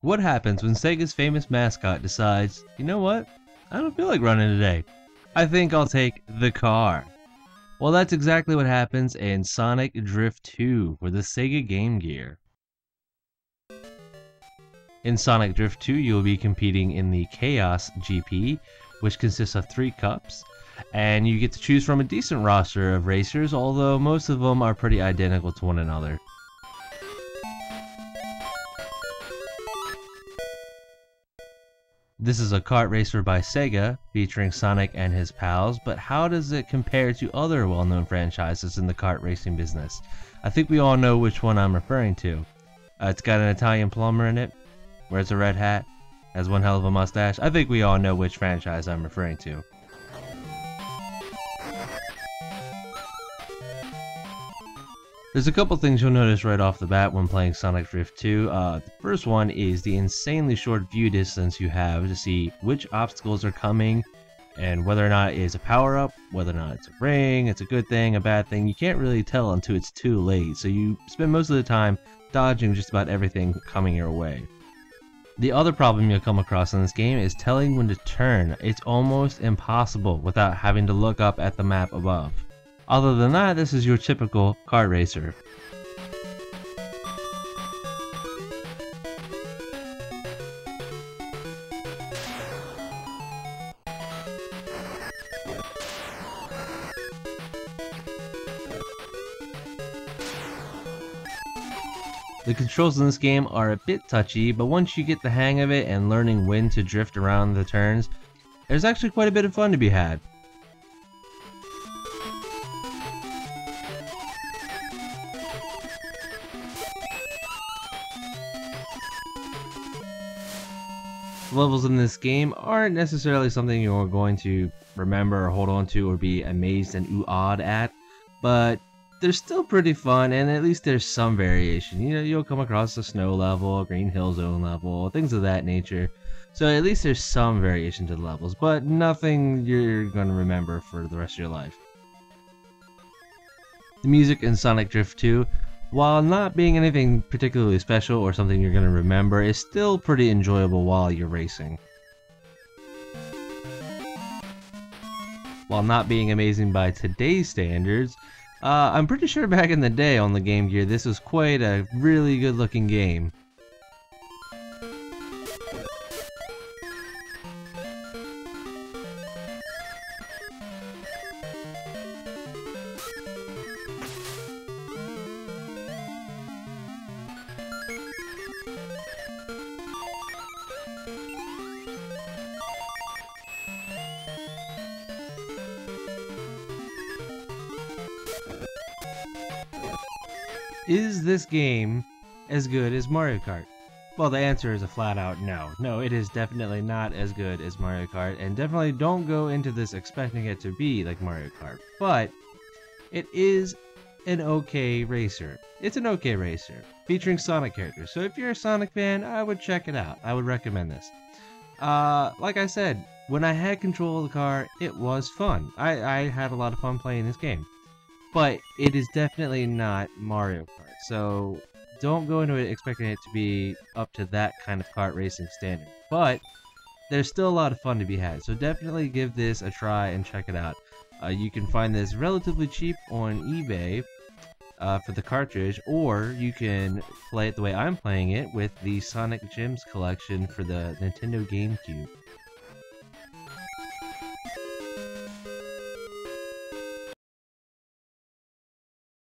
What happens when Sega's famous mascot decides, you know what, I don't feel like running today. I think I'll take the car. Well, that's exactly what happens in Sonic Drift 2 for the Sega Game Gear. In Sonic Drift 2, you'll be competing in the Chaos GP, which consists of 3 cups, and you get to choose from a decent roster of racers, although most of them are pretty identical to one another. This is a kart racer by Sega, featuring Sonic and his pals, but how does it compare to other well-known franchises in the kart racing business? I think we all know which one I'm referring to. It's got an Italian plumber in it, wears a red hat, has one hell of a mustache. I think we all know which franchise I'm referring to. There's a couple things you'll notice right off the bat when playing Sonic Drift 2. The first one is the insanely short view distance you have to see which obstacles are coming and whether or not it is a power-up, whether or not it's a ring, it's a good thing, a bad thing. You can't really tell until it's too late, so you spend most of the time dodging just about everything coming your way. The other problem you'll come across in this game is telling when to turn. It's almost impossible without having to look up at the map above. Other than that, this is your typical kart racer. The controls in this game are a bit touchy, but once you get the hang of it and learning when to drift around the turns, there's actually quite a bit of fun to be had. Levels in this game aren't necessarily something you're going to remember or hold on to or be amazed and ooh-awed at, but they're still pretty fun, and at least there's some variation. You know, you'll come across a snow level, a green hill zone level, things of that nature. So at least there's some variation to the levels, but nothing you're going to remember for the rest of your life. The music in Sonic Drift 2, while not being anything particularly special or something you're going to remember, is still pretty enjoyable while you're racing. While not being amazing by today's standards, I'm pretty sure back in the day on the Game Gear this was quite a really good looking game. Is this game as good as Mario Kart? Well, the answer is a flat out no. No, it is definitely not as good as Mario Kart, and definitely don't go into this expecting it to be like Mario Kart. But it is an okay racer. It's an okay racer, featuring Sonic characters. So if you're a Sonic fan, I would check it out. I would recommend this. Like I said, when I had control of the car, it was fun. I had a lot of fun playing this game. But it is definitely not Mario Kart, so don't go into it expecting it to be up to that kind of kart racing standard. But there's still a lot of fun to be had, so definitely give this a try and check it out. You can find this relatively cheap on eBay for the cartridge, or you can play it the way I'm playing it with the Sonic Gems collection for the Nintendo GameCube.